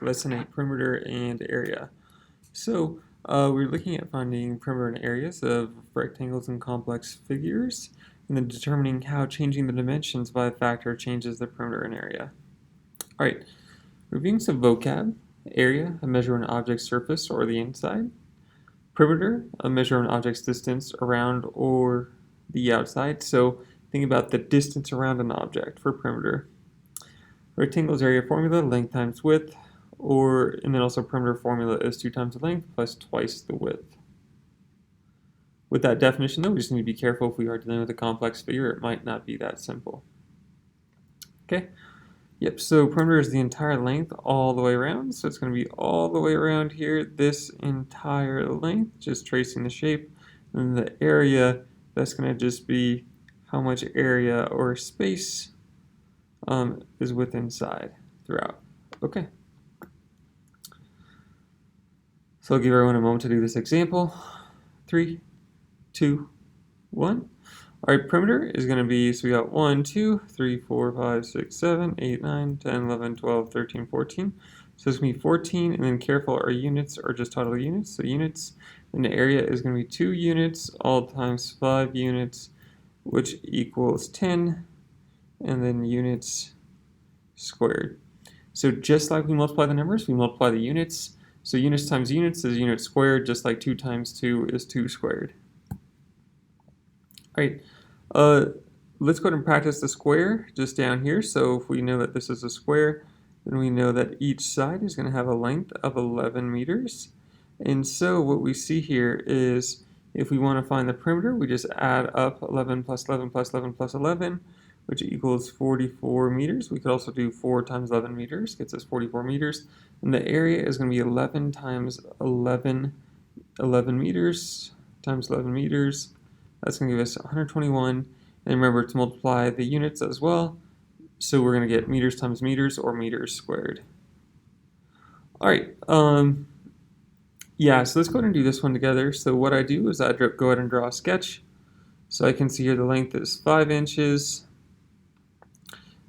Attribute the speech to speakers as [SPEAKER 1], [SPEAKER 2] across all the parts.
[SPEAKER 1] Lesson 8, perimeter and area. So we're looking at finding perimeter and areas of rectangles and complex figures, and then determining how changing the dimensions by a factor changes the perimeter and area. All right, reviewing some vocab. Area, a measure of an object's surface or the inside. Perimeter, a measure of an object's distance around or the outside. So think about the distance around an object for perimeter. Rectangle's area formula, length times width, and then also perimeter formula is 2 times the length plus twice the width. With that definition though, we just need to be careful if we are dealing with a complex figure, it might not be that simple. Okay, yep, so perimeter is the entire length all the way around, so it's going to be all the way around here, this entire length, just tracing the shape, and the area, that's going to just be how much area or space is width inside throughout. Okay. So I'll give everyone a moment to do this example. 3, 2, 1. All right, perimeter is going to be, so we got 1, 2, 3, 4, 5, 6, 7, 8, 9, 10, 11, 12, 13, 14. So it's going to be 14, and then careful, our units are just total units. So units, and the area is going to be 2 units, all times 5 units, which equals 10, and then units squared. So just like we multiply the numbers, we multiply the units. So units times units is units squared, just like 2 times 2 is 2 squared. All right, let's go ahead and practice the square just down here. So if we know that this is a square, then we know that each side is going to have a length of 11 meters. And so what we see here is if we want to find the perimeter, we just add up 11 plus 11 plus 11 plus 11, which equals 44 meters. We could also do 4 times 11 meters, gets us 44 meters. And the area is going to be 11 times 11 meters times 11 meters. That's going to give us 121. And remember to multiply the units as well. So we're going to get meters times meters or meters squared. All right. Yeah, so let's go ahead and do this one together. So what I do is I go ahead and draw a sketch. So I can see here the length is 5 inches.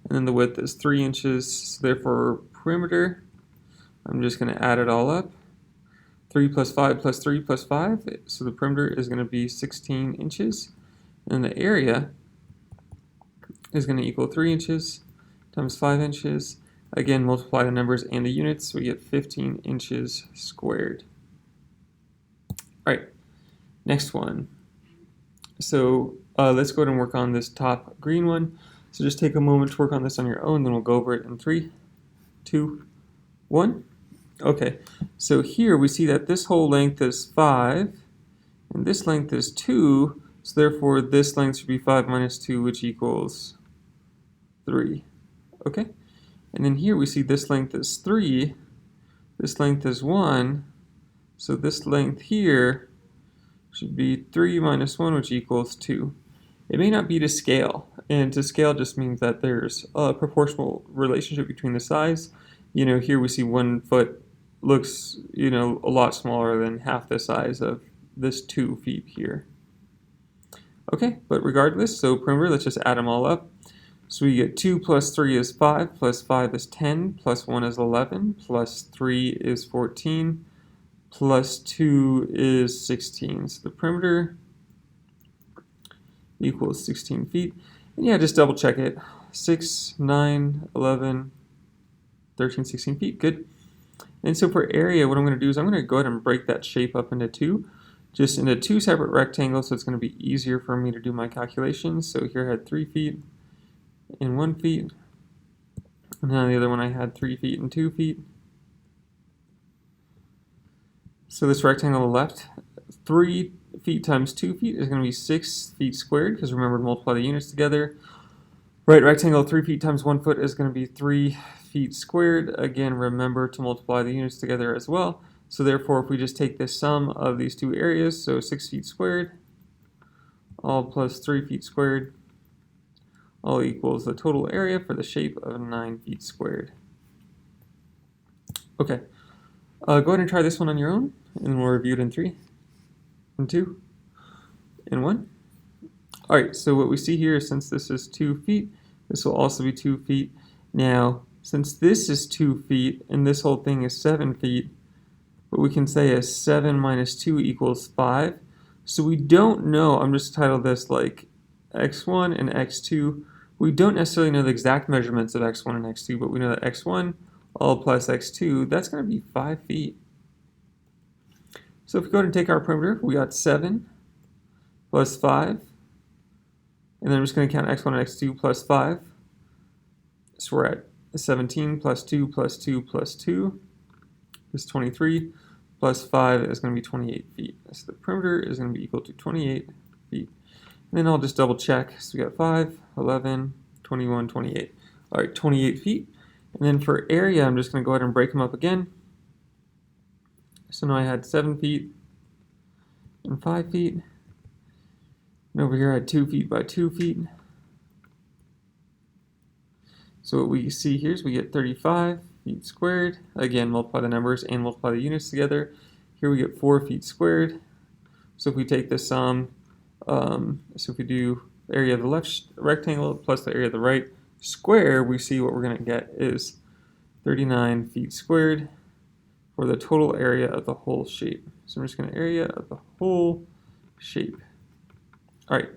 [SPEAKER 1] And then the width is 3 inches. So therefore, perimeter, I'm just going to add it all up. 3 plus 5 plus 3 plus 5. So the perimeter is going to be 16 inches. And the area is going to equal 3 inches times 5 inches. Again, multiply the numbers and the units, so we get 15 inches squared. All right, next one. So let's go ahead and work on this top green one. So just take a moment to work on this on your own, then we'll go over it in 3, 2, 1. Okay, so here we see that this whole length is 5, and this length is 2, so therefore this length should be 5 minus 2, which equals 3. Okay, and then here we see this length is 3, this length is 1, so this length here should be 3 minus 1, which equals 2. It may not be to scale, and to scale just means that there's a proportional relationship between the size. You know, here we see 1 foot looks, a lot smaller than half the size of this 2 feet here. Okay, but regardless, so perimeter, let's just add them all up. So we get 2 plus 3 is 5, plus 5 is 10, plus 1 is 11, plus 3 is 14, plus 2 is 16. So the perimeter equals 16 feet. And yeah, just double check it. 6, 9, 11, 13, 16 feet. Good. And so for area, what I'm going to do is I'm going to go ahead and break that shape up into 2. Just into 2 separate rectangles, so it's going to be easier for me to do my calculations. So here I had 3 feet and 1 feet. And now the other one I had 3 feet and 2 feet. So this rectangle on the left, 3 feet times 2 feet is going to be 6 feet squared, because remember to multiply the units together. Right rectangle, 3 feet times 1 foot is going to be 3 feet squared. Again, remember to multiply the units together as well. So therefore, if we just take the sum of these two areas, so 6 feet squared, all plus 3 feet squared, all equals the total area for the shape of 9 feet squared. Okay, go ahead and try this one on your own, and we'll review it in 3, and 2, and 1. All right, so what we see here is since this is 2 feet, this will also be 2 feet. Now, since this is 2 feet and this whole thing is 7 feet, what we can say is 7 minus 2 equals 5. So we don't know, I'm just titled this like x1 and x2. We don't necessarily know the exact measurements of x1 and x2, but we know that x1 all plus x2, that's going to be 5 feet. So if we go ahead and take our perimeter, we got 7 plus 5, and then I'm just going to count x1 and x2 plus 5. So we're at 17 plus 2 plus 2 plus 2 is 23, plus 5 is going to be 28 feet. So the perimeter is going to be equal to 28 feet. And then I'll just double check. So we got 5, 11, 21, 28. All right, 28 feet. And then for area, I'm just going to go ahead and break them up again. So now I had 7 feet and 5 feet. And over here I had 2 feet by 2 feet. So what we see here is we get 35 feet squared. Again, multiply the numbers and multiply the units together. Here we get 4 feet squared. So if we take the sum, so if we do the area of the left rectangle plus the area of the right square, we see what we're going to get is 39 feet squared for the total area of the whole shape. So I'm just going to area of the whole shape. All right.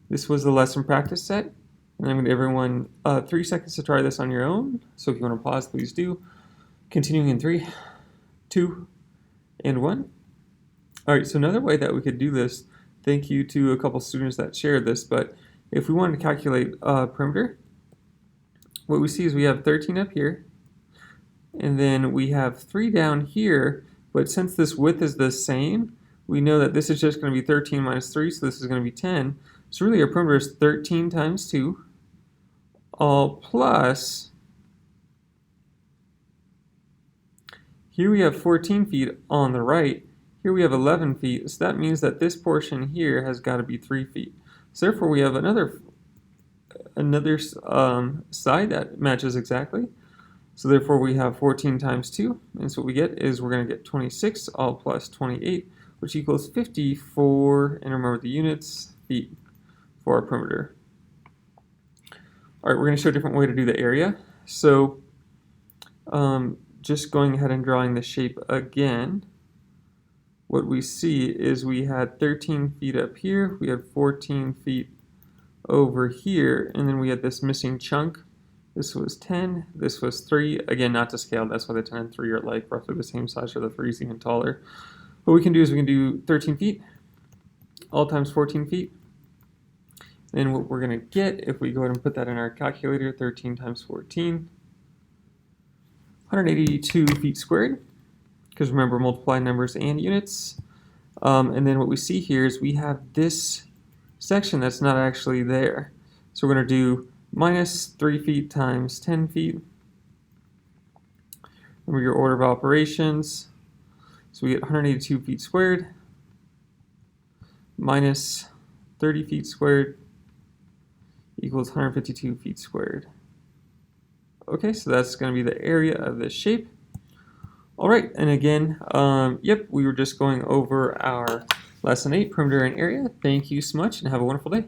[SPEAKER 1] This was the lesson practice set. And I'm going to give everyone 3 seconds to try this on your own. So if you want to pause, please do. Continuing in 3, 2, and 1. All right, so another way that we could do this, thank you to a couple students that shared this, but if we wanted to calculate perimeter, what we see is we have 13 up here, and then we have 3 down here, but since this width is the same, we know that this is just going to be 13 minus 3, so this is going to be 10. So really our perimeter is 13 times 2, all plus, here we have 14 feet on the right, here we have 11 feet, so that means that this portion here has got to be 3 feet. So therefore we have another side that matches exactly. So therefore we have 14 times 2, and so what we get is we're going to get 26 all plus 28, which equals 54, and remember the units, feet, for our perimeter. All right, we're going to show a different way to do the area. So just going ahead and drawing the shape again, what we see is we had 13 feet up here, we had 14 feet over here, and then we had this missing chunk. This was 10, this was 3. Again, not to scale, that's why the 10 and 3 are like roughly the same size, or the 3 is even taller. What we can do is we can do 13 feet, all times 14 feet. And what we're going to get, if we go ahead and put that in our calculator, 13 times 14, 182 feet squared, because remember, multiply numbers and units. And then what we see here is we have this section that's not actually there. So we're going to do minus 3 feet times 10 feet. Remember your order of operations. So we get 182 feet squared minus 30 feet squared equals 152 feet squared. Okay, so that's going to be the area of this shape. All right, and again, we were just going over our lesson 8, perimeter and area. Thank you so much, and have a wonderful day.